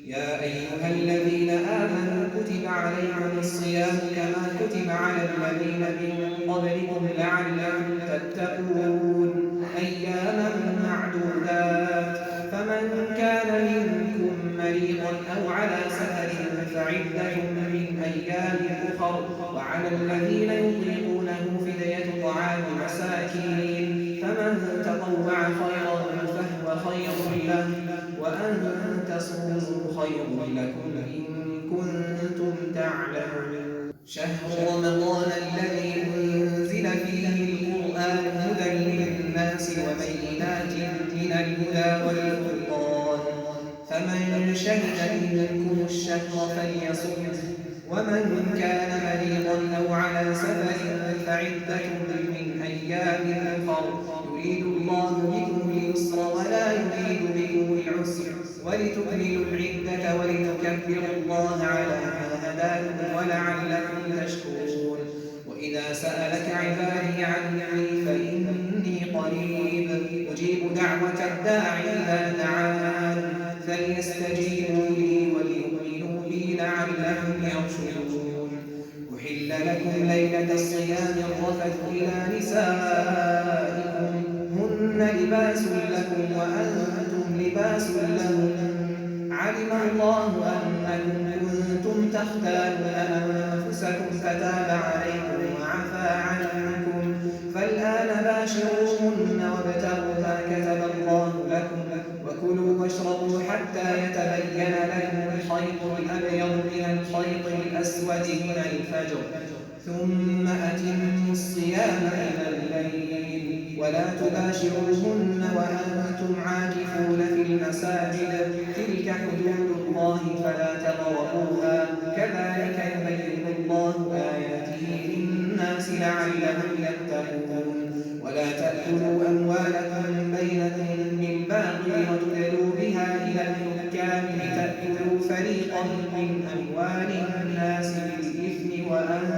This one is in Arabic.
يا أيها الذين آمنوا كتب عليكم الصيام كما كتب على الذين من قبلكم لعلكم تتقون أياما معدودات فمن كان منكم مريضا أو على سفر فعدة من أيام أخر وعلى الذين يطيقونه فدية طعام مساكين فمن تطوع خيرا فهو خير له وأن تصوموا خير لكم إن كنتم تعلمون شهر رمضان الذي أنزل فيه القرآن هدى للناس وبينات من الهدى والفرقان فمن شهد منكم الشهر فليصمه ومن كان مريضا أو على سفر فعدة من أيام أخر يريد الله بكم اليسر ولا يريد بكم العسر ولتكملوا العدة ولتكبروا الله على ما هداكم ولعلكم تشكرون وإذا سألك عبادي عني فإني قريب أجيب دعوة الداع إذا دعان فليستجيبوا لي وليؤمنوا بي لعلهم يرشدون أحل لكم ليلة الصيام الرفث إلى نسائكم هن لباس لكم وأنتم لباس لهم علم الله أنكم كنتم تختارون أنفسكم فتاب عليكم وعفى عنكم فالآن باشروهن وابتغوا ما كتب الله لكم وكلوا واشربوا حتى يتبين لكم الخيط الأبيض من الخيط الأسود من الفجر ثم أتموا الصيام إلى الليل ولا تباشروهن وأنتم عاكفون في المساجد تلك حدود الله فلا تقربوها كذلك يبين الله آياته للناس لعلهم يتقون ولا تأكلوا أموالكم بينكم بالباطل وتدلوا بها إلى الحكام لتأكلوا فريقا من أموال الناس بالإثم وأنتم